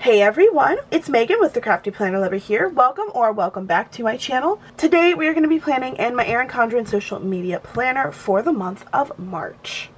Hey everyone, it's Megan with the CraftyPlannerLovR here. Welcome back to my channel. Today we are going to be planning in my Erin Condren social media planner for the month of March.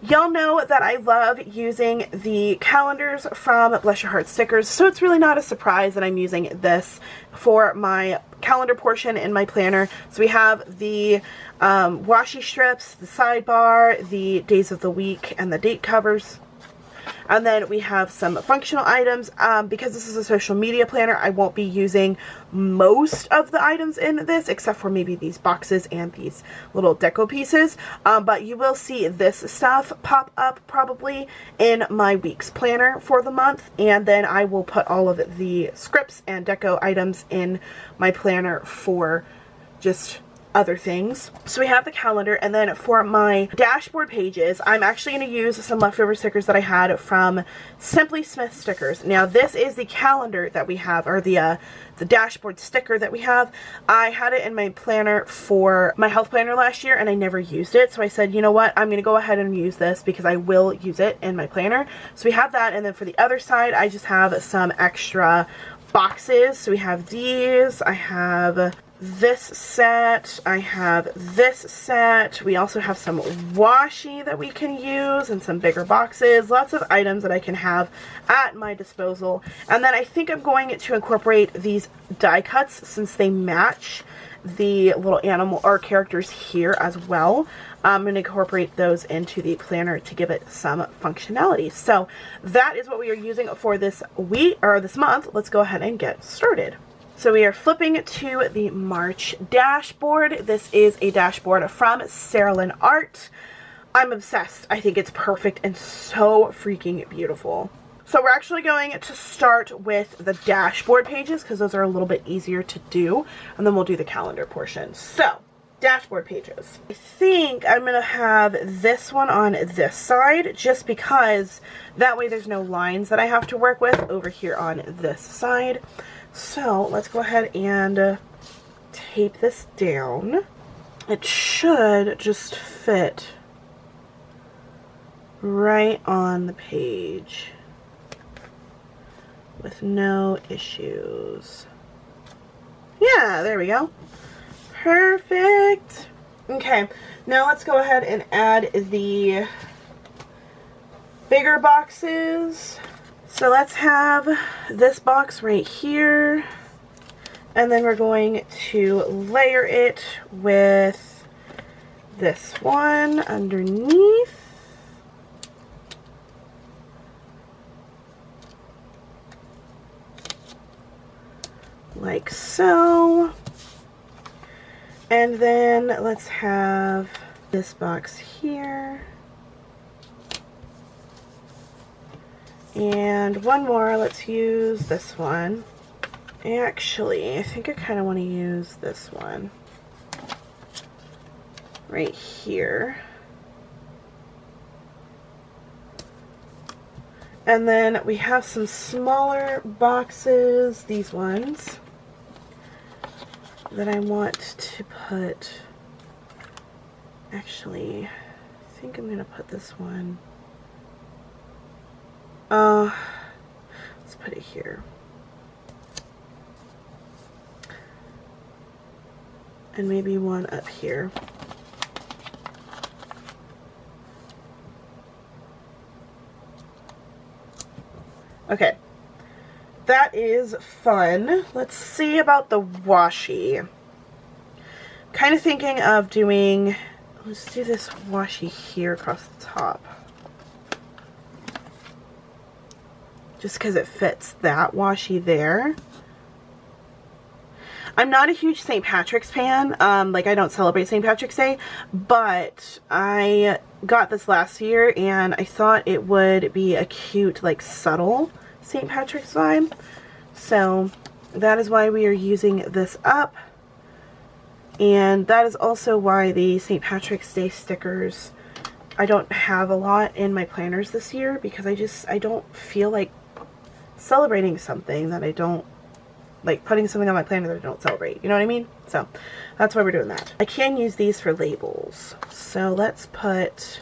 Y'all know that I love using the calendars from BlessUrHeartStickers, so it's really not a surprise that I'm using this for my calendar portion in my planner. So we have the washi strips, the sidebar, the days of the week, and the date covers. And then we have some functional items. Because this is a social media planner, I won't be using most of the items in this, except for maybe these boxes and these little deco pieces. But you will see this stuff pop up probably in my week's planner for the month. And then I will put all of the scripts and deco items in my planner for just other things. So we have the calendar, and then for my dashboard pages, I'm actually going to use some leftover stickers that I had from SimplySmithStickers. Now this is the calendar that we have, or the dashboard sticker that we have. I had it in my planner for my health planner last year and I never used it, so I said, you know what, I'm going to go ahead and use this because I will use it in my planner. So we have that, and then for the other side I just have some extra boxes. So we have these, I have this set, I have this set, we also have some washi that we can use and some bigger boxes, lots of items that I can have at my disposal. And then I think I'm going to incorporate these die cuts since they match the little animal or characters here as well. I'm going to incorporate those into the planner to give it some functionality. So that is what we are using for this week, or this month. Let's go ahead and get started. So we are flipping to the March dashboard. This is a dashboard from Sarah Lynn Art. I'm obsessed. I think it's perfect and so freaking beautiful. So we're actually going to start with the dashboard pages because those are a little bit easier to do, and then we'll do the calendar portion. So dashboard pages. I think I'm going to have this one on this side just because that way there's no lines that I have to work with over here on this side. So let's go ahead and tape this down. It should just fit right on the page with no issues. Yeah, there we go. Perfect. Okay, now let's go ahead and add the bigger boxes. So let's have this box right here, and then we're going to layer it with this one underneath. Like so. And then let's have this box here. And one more, let's use this one. Actually, I think I kind of want to use this one right here. And then we have some smaller boxes, these ones, that I want to put. Actually, I think I'm going to put this one. Let's put it here. And maybe one up here. Okay. That is fun. Let's see about the washi. I'm kind of thinking of doing, let's do this washi here across the top. Just because it fits that washi there. I'm not a huge St. Patrick's fan. Like, I don't celebrate St. Patrick's Day, but I got this last year and I thought it would be a cute, like, subtle St. Patrick's vibe. So that is why we are using this up. And that is also why the St. Patrick's Day stickers, I don't have a lot in my planners this year because I don't feel like celebrating something that I don't like putting something on my planner that I don't celebrate. You know what I mean? So that's why we're doing that. I can use these for labels. So let's put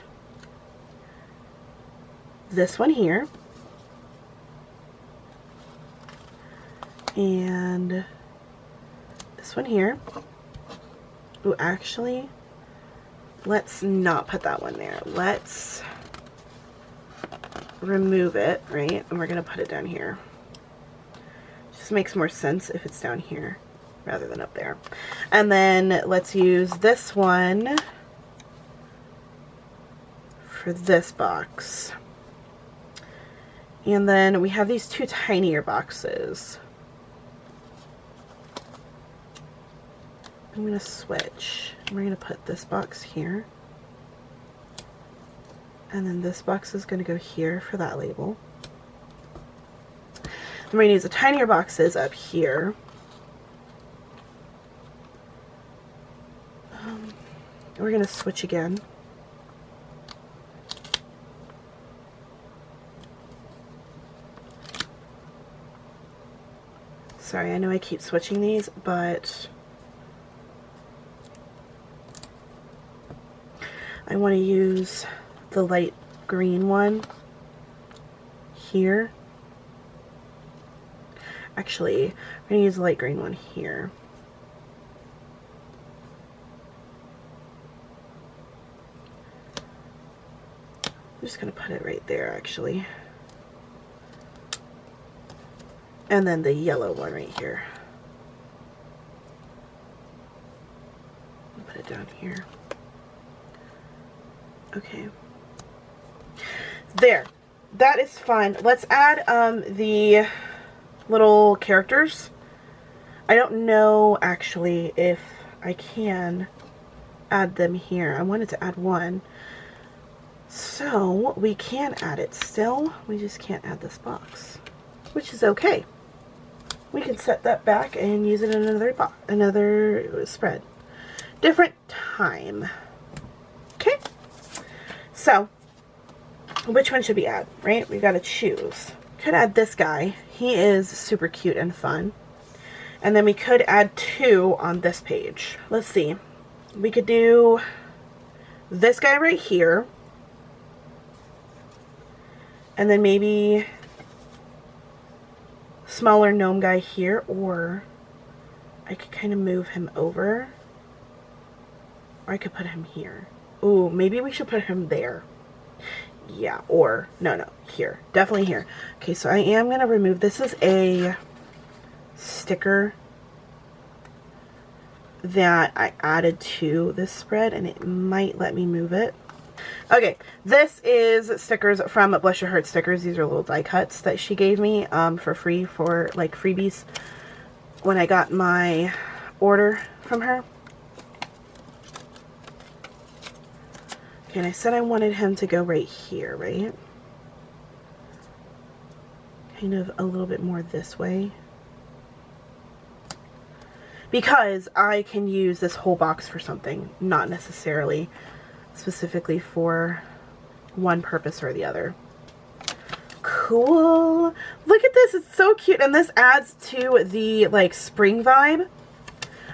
this one here. And this one here. Ooh, actually, let's not put that one there. Let's remove it, right? And we're gonna put it down here. Just makes more sense if it's down here rather than up there. And then let's use this one for this box. And then we have these two tinier boxes. I'm going to switch. We're going to put this box here. And then this box is going to go here for that label. Then we're going to use the tinier boxes up here. We're going to switch again. Sorry, I know I keep switching these, but I want to use the light green one here. Actually, I'm going to use the light green one here. I'm just going to put it right there, actually. And then the yellow one right here. I'll put it down here. Okay. There. That is fun. Let's add the little characters. I don't know actually if I can add them here. I wanted to add one. So we can add it still. We just can't add this box, which is okay. We can set that back and use it in another spread. Different time. Okay. So, which one should we add, right? We got to choose. Could add this guy. He is super cute and fun. And then we could add two on this page. Let's see. We could do this guy right here. And then maybe smaller gnome guy here, or I could kind of move him over, or I could put him here. Ooh, maybe we should put him there. Yeah, or no, here, definitely here. Okay, so I am gonna remove, this is a sticker that I added to this spread and it might let me move it. Okay, this is stickers from BlessUrHeartStickers. These are little die cuts that she gave me for free, for like freebies when I got my order from her. Okay, and I said I wanted him to go right here, right? Kind of a little bit more this way. Because I can use this whole box for something, not necessarily specifically for one purpose or the other. Cool. Look at this. It's so cute. And this adds to the like spring vibe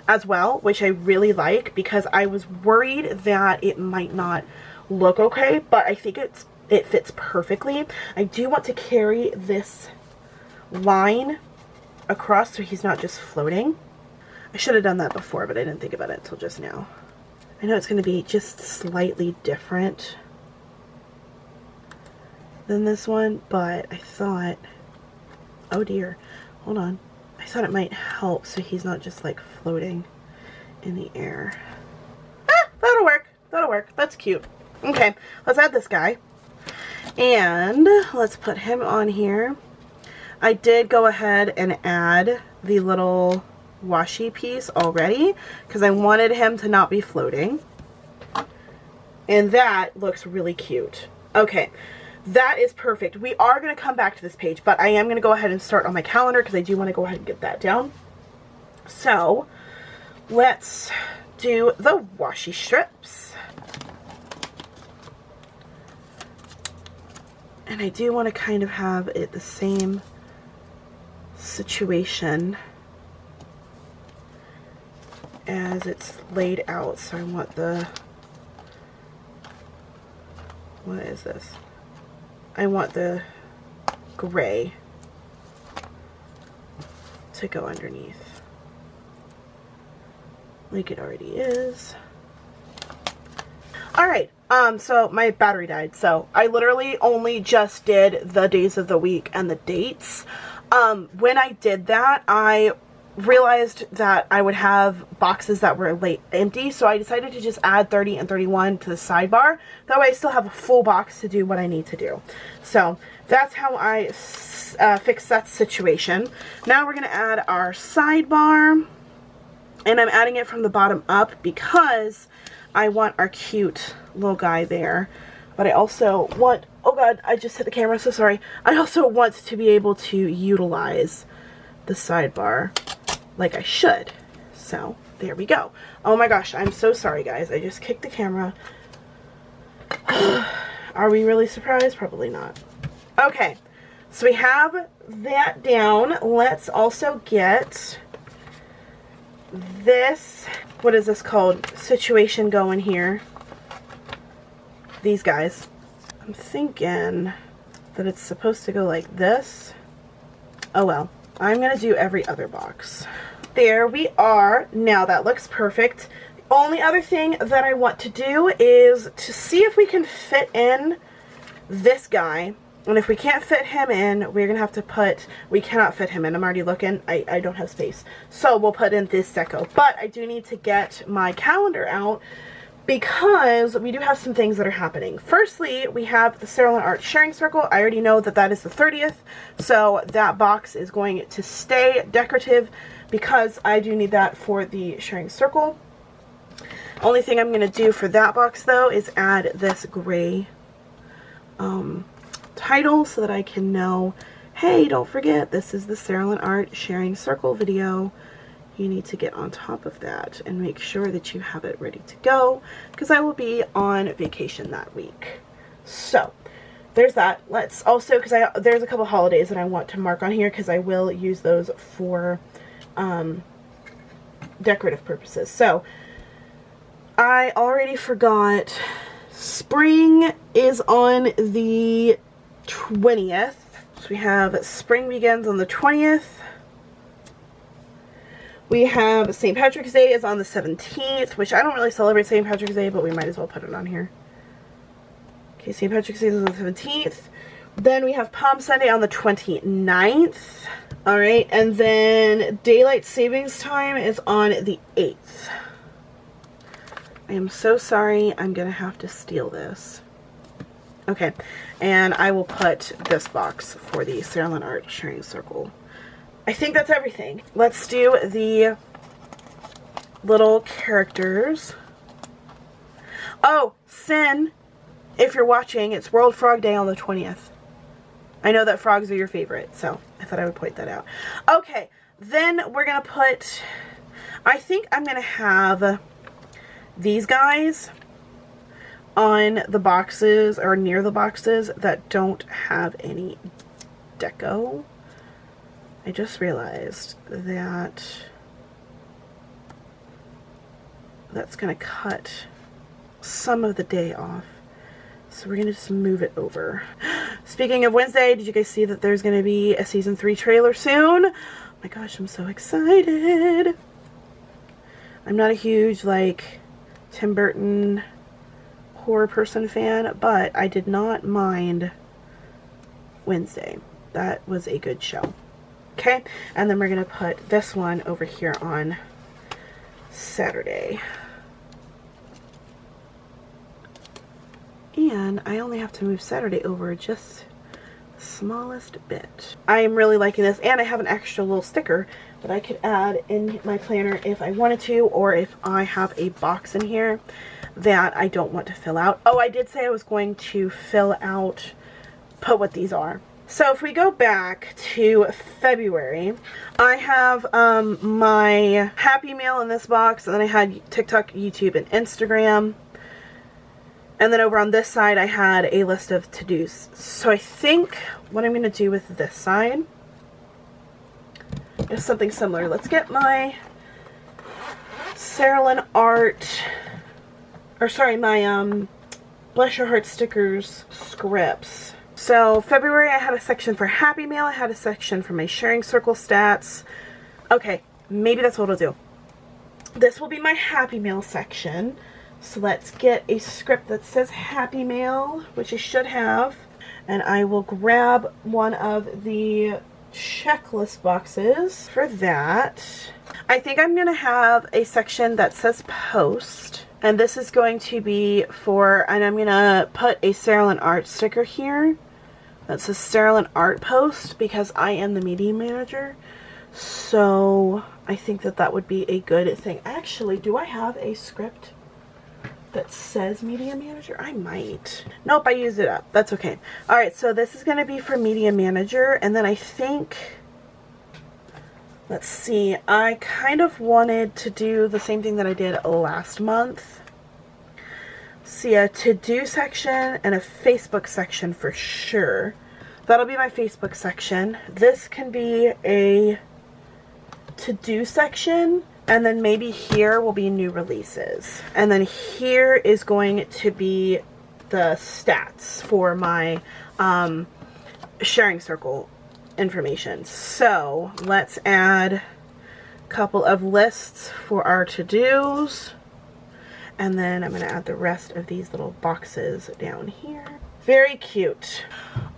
as well, which I really like, because I was worried that it might not look okay, but I think it fits perfectly. I do want to carry this line across so he's not just floating. I should have done that before, but I didn't think about it until just now. I know it's going to be just slightly different than this one, but I thought, oh dear, hold on. I thought it might help so he's not just like floating in the air. Ah, that'll work. That'll work. That's cute. Okay, let's add this guy. And let's put him on here. I did go ahead and add the little washi piece already because I wanted him to not be floating, and that looks really cute. Okay, that is perfect. We are going to come back to this page, but I am going to go ahead and start on my calendar because I do want to go ahead and get that down. So let's do the washi strips, and I do want to kind of have it the same situation as it's laid out. So I want the, what is this? I want the gray to go underneath, like it already is. Alright, so my battery died, so I literally only just did the days of the week and the dates. When I did that, I realized that I would have boxes that were empty, so I decided to just add 30 and 31 to the sidebar. That way I still have a full box to do what I need to do. So that's how I fix that situation. Now we're going to add our sidebar, and I'm adding it from the bottom up because I want our cute little guy there, but I also want, oh god, I just hit the camera, so sorry. I also want to be able to utilize the sidebar like I should. So there we go. Oh my gosh, I'm so sorry guys. I just kicked the camera. Are we really surprised? Probably not. Okay, so we have that down. Let's also get this, what is this called, situation going here. These guys. I'm thinking that it's supposed to go like this. Oh well, I'm gonna do every other box. There we are. Now that looks perfect. The only other thing that I want to do is to see if we can fit in this guy. And if we can't fit him in, we're gonna have to put, we cannot fit him in. I'm already looking, I don't have space. So we'll put in this deco. But I do need to get my calendar out because we do have some things that are happening. Firstly, we have the Cerulean Art Sharing Circle. I already know that that is the 30th. So that box is going to stay decorative because I do need that for the Sharing Circle. Only thing I'm gonna do for that box though is add this gray title so that I can know, hey, don't forget, this is the Cerulean Art Sharing Circle video. You need to get on top of that and make sure that you have it ready to go because I will be on vacation that week. So there's that. Let's also, because there's a couple holidays that I want to mark on here because I will use those for decorative purposes. So I already forgot, spring is on the 20th. So we have spring begins on the 20th. We have St. Patrick's Day is on the 17th, which I don't really celebrate St. Patrick's Day, but we might as well put it on here. Okay, St. Patrick's Day is on the 17th. Then we have Palm Sunday on the 29th. Alright, and then Daylight Savings Time is on the 8th. I am so sorry, I'm gonna have to steal this. Okay, and I will put this box for the Cerulean Art Sharing Circle. I think that's everything. Let's do the little characters. Oh, Sin, if you're watching, it's World Frog Day on the 20th. I know that frogs are your favorite, so I thought I would point that out. Okay, then we're gonna put, I think I'm gonna have these guys on the boxes or near the boxes that don't have any deco. I just realized that that's going to cut some of the day off. So we're going to just move it over. Speaking of Wednesday, did you guys see that there's going to be a season 3 trailer soon? Oh my gosh, I'm so excited. I'm not a huge like Tim Burton horror person fan, but I did not mind Wednesday. That was a good show. Okay, and then we're gonna put this one over here on Saturday. And I only have to move Saturday over just the smallest bit. I am really liking this, and I have an extra little sticker that I could add in my planner if I wanted to, or if I have a box in here that I don't want to fill out. Oh, I did say I was going to fill out, put what these are. So if we go back to February, I have my Happy Mail in this box, and then I had TikTok, YouTube, and Instagram. And then over on this side, I had a list of to-dos. So I think what I'm going to do with this side is something similar. Let's get my Saralyn Art, or sorry, my Bless Your Heart Stickers scripts. So February I had a section for Happy Mail, I had a section for my sharing circle stats. Okay, maybe that's what I'll do. This will be my Happy Mail section. So let's get a script that says Happy Mail, which I should have. And I will grab one of the checklist boxes for that. I think I'm going to have a section that says Post. And this is going to be for, and I'm going to put a Saralyn Art sticker here. That says Saralyn Art Post because I am the media manager. So I think that that would be a good thing. Actually, do I have a script that says media manager? I might. Nope, I used it up. That's okay. Alright, so this is going to be for media manager. And then I think, let's see, I kind of wanted to do the same thing that I did last month. See, a to-do section and a Facebook section for sure. That'll be my Facebook section. This can be a to-do section, and then maybe here will be new releases. And then here is going to be the stats for my sharing circle information. So let's add a couple of lists for our to-dos. And then I'm going to add the rest of these little boxes down here. Very cute.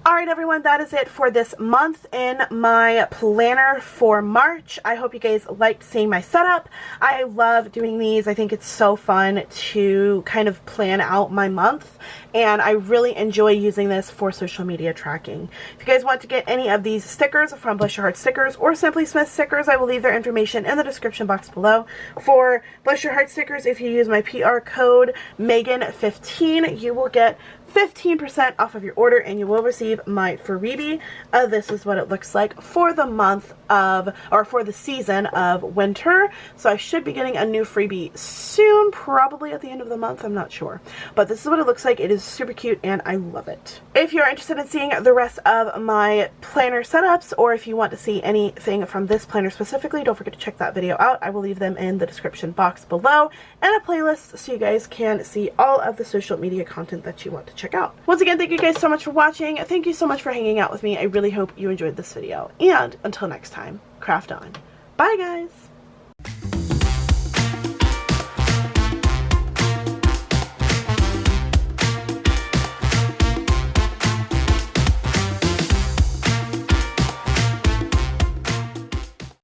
Alright everyone, that is it for this month in my planner for March. I hope you guys liked seeing my setup. I love doing these. I think it's so fun to kind of plan out my month, and I really enjoy using this for social media tracking. If you guys want to get any of these stickers from Bless Your Heart Stickers or SimplySmithStickers, I will leave their information in the description box below. For Bless Your Heart Stickers, if you use my PR code Megan15, you will get 15% off of your order and you will receive my freebie. This is what it looks like for the month of, or for the season of winter. So I should be getting a new freebie soon, probably at the end of the month, I'm not sure. But this is what it looks like. It is super cute and I love it. If you're interested in seeing the rest of my planner setups, or if you want to see anything from this planner specifically, don't forget to check that video out. I will leave them in the description box below and a playlist so you guys can see all of the social media content that you want to check out. Once again, thank you guys so much for watching. Thank you so much for hanging out with me. I really hope you enjoyed this video. And until next time, craft on. Bye guys!